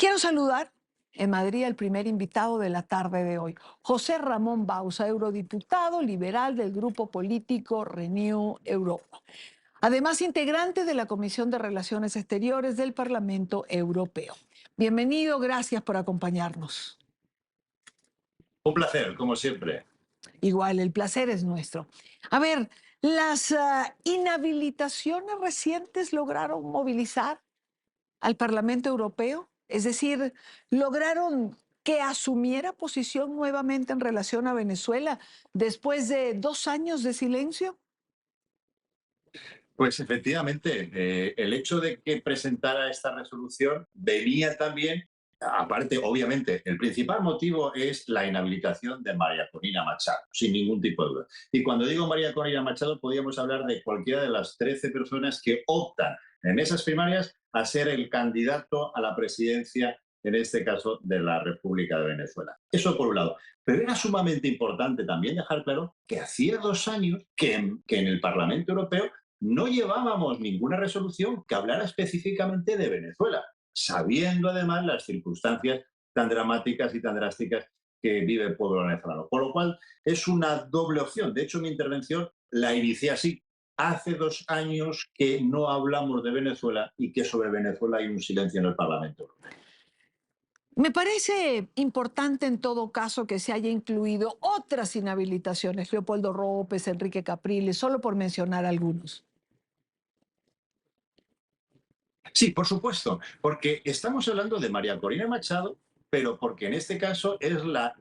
Quiero saludar en Madrid al primer invitado de la tarde de hoy, José Ramón Bauza, eurodiputado liberal del grupo político Renew Europa. Además, integrante de la Comisión de Relaciones Exteriores del Parlamento Europeo. Bienvenido, gracias por acompañarnos. Un placer, como siempre. Igual, el placer es nuestro. A ver, las inhabilitaciones recientes lograron movilizar al Parlamento Europeo, es decir, lograron que asumiera posición nuevamente en relación a Venezuela después de 2 años de silencio. Pues efectivamente, el hecho de que presentara esta resolución venía también, aparte, obviamente, el principal motivo es la inhabilitación de María Corina Machado, sin ningún tipo de duda. Y cuando digo María Corina Machado, podríamos hablar de cualquiera de las 13 personas que optan en esas primarias a ser el candidato a la presidencia, en este caso, de la República de Venezuela. Eso por un lado. Pero era sumamente importante también dejar claro que hacía 2 años que en el Parlamento Europeo no llevábamos ninguna resolución que hablara específicamente de Venezuela, sabiendo además las circunstancias tan dramáticas y tan drásticas que vive el pueblo venezolano. Por lo cual es una doble opción. De hecho, mi intervención la inicié así. Hace 2 años que no hablamos de Venezuela y que sobre Venezuela hay un silencio en el Parlamento Europeo. Me parece importante en todo caso que se haya incluido otras inhabilitaciones, Leopoldo López, Enrique Capriles, solo por mencionar algunos. Sí, por supuesto, porque estamos hablando de María Corina Machado, pero porque en este caso es la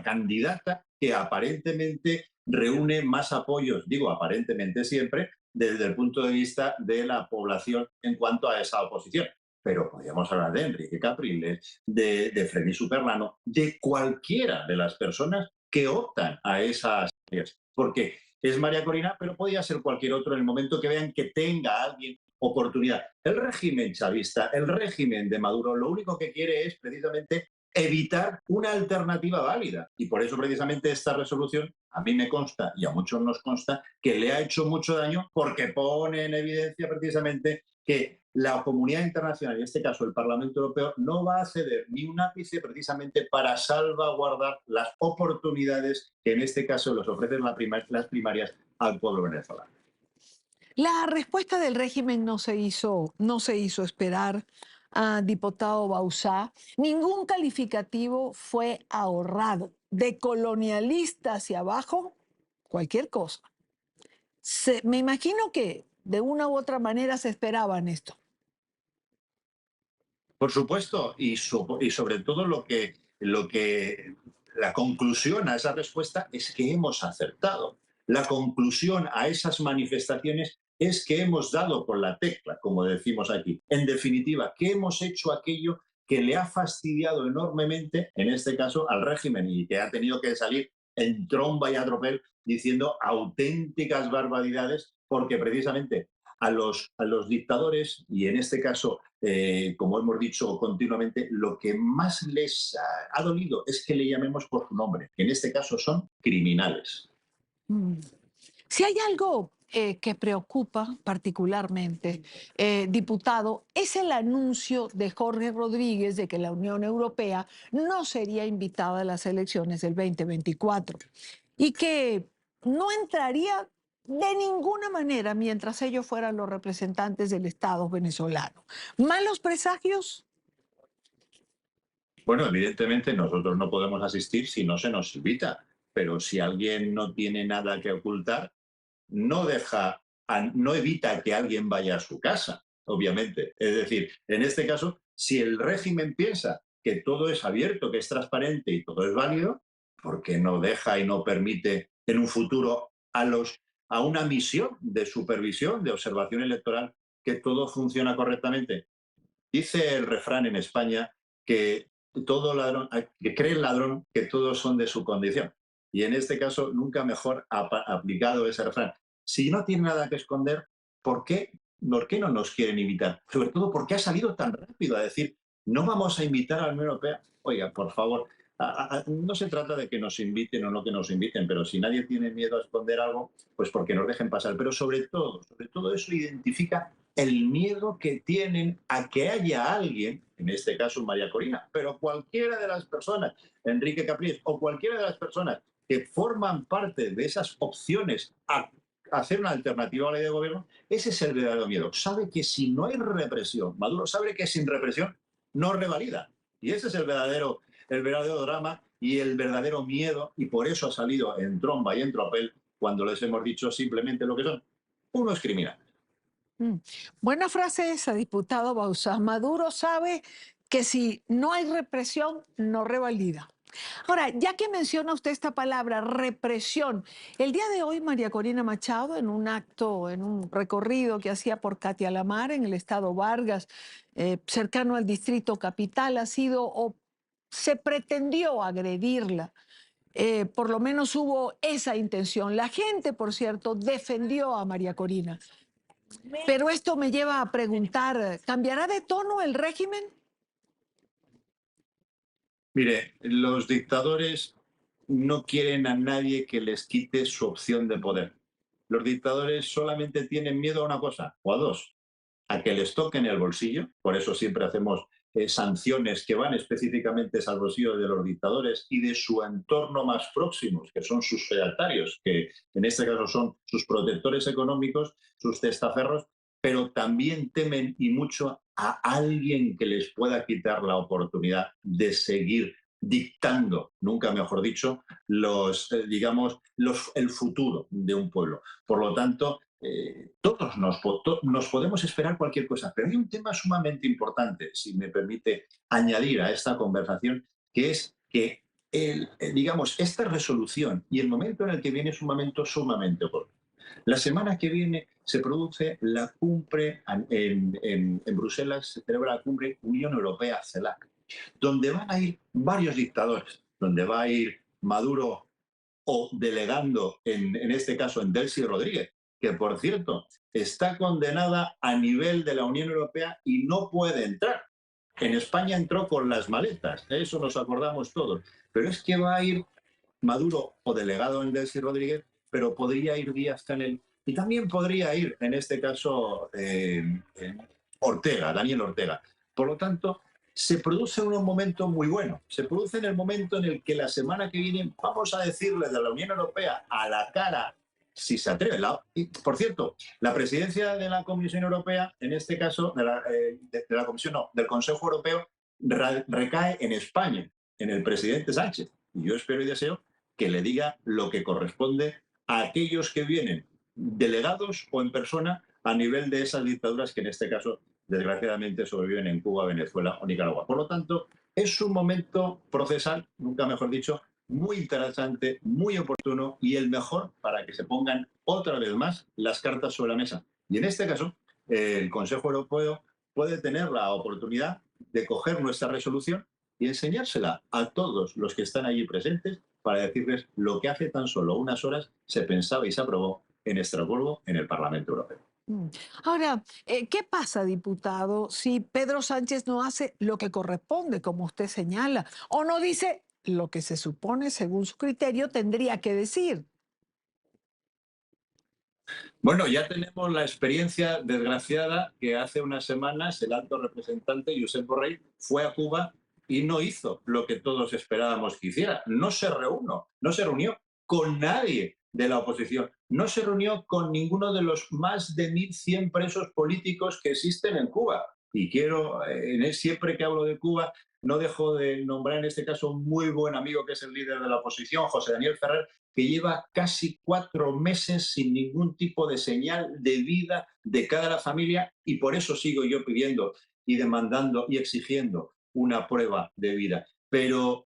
candidata que aparentemente reúne más apoyos, digo aparentemente siempre, desde el punto de vista de la población en cuanto a esa oposición. Pero podríamos hablar de Enrique Capriles, de Freddy Superlano, de cualquiera de las personas que optan a esas áreas. Porque es María Corina, pero podría ser cualquier otro en el momento que vean que tenga alguien oportunidad. El régimen chavista, el régimen de Maduro, lo único que quiere es precisamente evitar una alternativa válida. Y por eso precisamente esta resolución, a mí me consta y a muchos nos consta, que le ha hecho mucho daño porque pone en evidencia precisamente que la comunidad internacional, en este caso el Parlamento Europeo, no va a ceder ni un ápice precisamente para salvaguardar las oportunidades que en este caso les ofrecen las primarias al pueblo venezolano. La respuesta del régimen no se hizo esperar, diputado Bauzá. Ningún calificativo fue ahorrado. De colonialista hacia abajo, cualquier cosa. Me imagino que de una u otra manera se esperaban esto. Por supuesto, y sobre todo la conclusión a esa respuesta es que hemos acertado. La conclusión a esas manifestaciones es que hemos dado con la tecla, como decimos aquí. En definitiva, que hemos hecho aquello que le ha fastidiado enormemente, en este caso, al régimen y que ha tenido que salir en tromba y a tropel diciendo auténticas barbaridades porque precisamente a los dictadores, y en este caso, como hemos dicho continuamente, lo que más les ha dolido es que le llamemos por su nombre, que en este caso son criminales. Mm. Si hay algo que preocupa particularmente, diputado, es el anuncio de Jorge Rodríguez de que la Unión Europea no sería invitada a las elecciones del 2024 y que no entraría de ninguna manera mientras ellos fueran los representantes del Estado venezolano. ¿Malos presagios? Bueno, evidentemente nosotros no podemos asistir si no se nos invita, pero si alguien no tiene nada que ocultar, no evita que alguien vaya a su casa, obviamente. Es decir, en este caso, si el régimen piensa que todo es abierto, que es transparente y todo es válido, ¿por qué no deja y no permite en un futuro a una misión de supervisión, de observación electoral, que todo funciona correctamente? Dice el refrán en España que todo ladrón, que cree el ladrón que todos son de su condición. Y en este caso, nunca mejor aplicado ese refrán. Si no tiene nada que esconder, ¿por qué no nos quieren invitar? Sobre todo, ¿por qué ha salido tan rápido a decir, no vamos a invitar a la Unión Europea? Oiga, por favor, no se trata de que nos inviten o no que nos inviten, pero si nadie tiene miedo a esconder algo, pues porque nos dejen pasar. Pero sobre todo eso identifica el miedo que tienen a que haya alguien, en este caso María Corina, pero cualquiera de las personas, Enrique Capriles, o cualquiera de las personas que forman parte de esas opciones a hacer una alternativa a la ley de gobierno, ese es el verdadero miedo. Sabe que si no hay represión, Maduro sabe que sin represión no revalida. Y ese es el verdadero drama y el verdadero miedo, y por eso ha salido en tromba y en tropel cuando les hemos dicho simplemente lo que son unos criminales. Mm. Buena frase esa, diputado Bauzá. Maduro sabe que si no hay represión, no revalida. Ahora, ya que menciona usted esta palabra, represión, el día de hoy María Corina Machado, en un acto, en un recorrido que hacía por Catia Lamar, en el estado Vargas, cercano al distrito capital, ha sido o se pretendió agredirla. Por lo menos hubo esa intención. La gente, por cierto, defendió a María Corina. Pero esto me lleva a preguntar, ¿cambiará de tono el régimen? Mire, los dictadores no quieren a nadie que les quite su opción de poder. Los dictadores solamente tienen miedo a una cosa, o a dos, a que les toquen el bolsillo. Por eso siempre hacemos sanciones que van específicamente al bolsillo de los dictadores y de su entorno más próximos, que son sus fedatarios, que en este caso son sus protectores económicos, sus testaferros, pero también temen y mucho a alguien que les pueda quitar la oportunidad de seguir dictando, nunca mejor dicho, el futuro de un pueblo. Por lo tanto, todos nos podemos esperar cualquier cosa, pero hay un tema sumamente importante, si me permite añadir a esta conversación, que es que esta resolución y el momento en el que viene es un momento sumamente oportuno. La semana que viene se produce la cumbre en Bruselas, se celebra la cumbre Unión Europea-CELAC, donde van a ir varios dictadores, donde va a ir Maduro o delegando, en este caso en Delcy Rodríguez, que por cierto está condenada a nivel de la Unión Europea y no puede entrar. En España entró con las maletas, de eso nos acordamos todos, pero es que va a ir Maduro o delegado en Delcy Rodríguez, pero podría ir Díaz-Canel y también podría ir, en este caso, Ortega, Daniel Ortega. Por lo tanto, se produce en un momento muy bueno. Se produce en el momento en el que la semana que viene vamos a decirle de la Unión Europea a la cara, si se atreve. Y, por cierto, la presidencia de la Comisión Europea, en este caso, de la Comisión, no, del Consejo Europeo, recae en España, en el presidente Sánchez. Y yo espero y deseo que le diga lo que corresponde a aquellos que vienen delegados o en persona a nivel de esas dictaduras que en este caso desgraciadamente sobreviven en Cuba, Venezuela o Nicaragua. Por lo tanto, es un momento procesal, nunca mejor dicho, muy interesante, muy oportuno y el mejor para que se pongan otra vez más las cartas sobre la mesa. Y en este caso, el Consejo Europeo puede tener la oportunidad de coger nuestra resolución y enseñársela a todos los que están allí presentes para decirles lo que hace tan solo unas horas se pensaba y se aprobó en Estrasburgo, en el Parlamento Europeo. Mm. Ahora, ¿qué pasa, diputado, si Pedro Sánchez no hace lo que corresponde, como usted señala, o no dice lo que se supone, según su criterio, tendría que decir? Bueno, ya tenemos la experiencia desgraciada que hace unas semanas el alto representante Josep Borrell fue a Cuba y no hizo lo que todos esperábamos que hiciera. No se reunió con nadie de la oposición, no se reunió con ninguno de los más de 1.100 presos políticos que existen en Cuba. Y quiero, siempre que hablo de Cuba, no dejo de nombrar en este caso un muy buen amigo que es el líder de la oposición, José Daniel Ferrer, que lleva casi 4 meses sin ningún tipo de señal de vida de cara a la familia y por eso sigo yo pidiendo y demandando y exigiendo una prueba de vida. Pero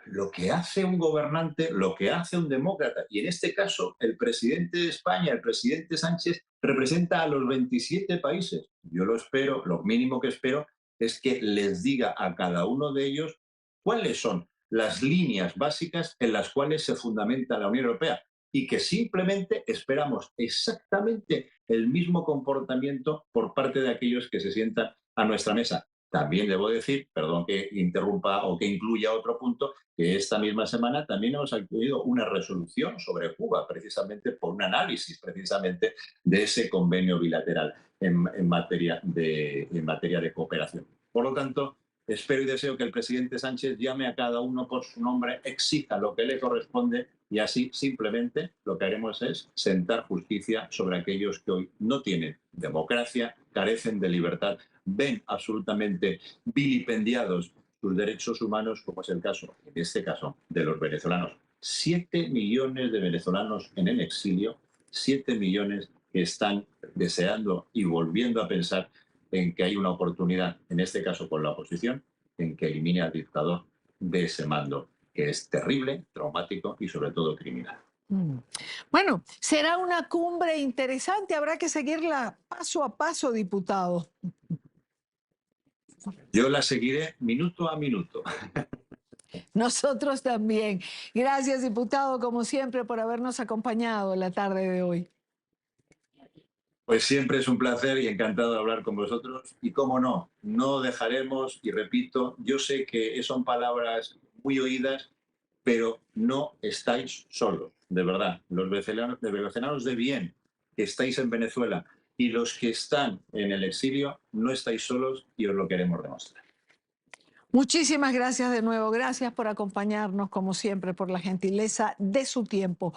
lo que hace un gobernante, lo que hace un demócrata, y en este caso el presidente de España, el presidente Sánchez, representa a los 27 países. Yo lo espero, lo mínimo que espero es que les diga a cada uno de ellos cuáles son las líneas básicas en las cuales se fundamenta la Unión Europea y que simplemente esperamos exactamente el mismo comportamiento por parte de aquellos que se sientan a nuestra mesa. También debo decir, perdón que interrumpa o que incluya otro punto, que esta misma semana también hemos incluido una resolución sobre Cuba, precisamente por un análisis precisamente de ese convenio bilateral en materia de cooperación. Por lo tanto, espero y deseo que el presidente Sánchez llame a cada uno por su nombre, exija lo que le corresponde y así simplemente lo que haremos es sentar justicia sobre aquellos que hoy no tienen democracia, carecen de libertad, ven absolutamente vilipendiados sus derechos humanos, como es el caso, en este caso, de los venezolanos. 7 millones de venezolanos en el exilio, 7 millones que están deseando y volviendo a pensar en que hay una oportunidad, en este caso con la oposición, en que elimine al dictador de ese mando, que es terrible, traumático y sobre todo criminal. Mm. Bueno, será una cumbre interesante, habrá que seguirla paso a paso, diputado. Yo la seguiré minuto a minuto. Nosotros también. Gracias, diputado, como siempre, por habernos acompañado la tarde de hoy. Pues siempre es un placer y encantado de hablar con vosotros. Y cómo no, no dejaremos, y repito, yo sé que son palabras muy oídas, pero no estáis solos, de verdad. Los venezolanos de bien que estáis en Venezuela y los que están en el exilio, no estáis solos y os lo queremos demostrar. Muchísimas gracias de nuevo. Gracias por acompañarnos, como siempre, por la gentileza de su tiempo.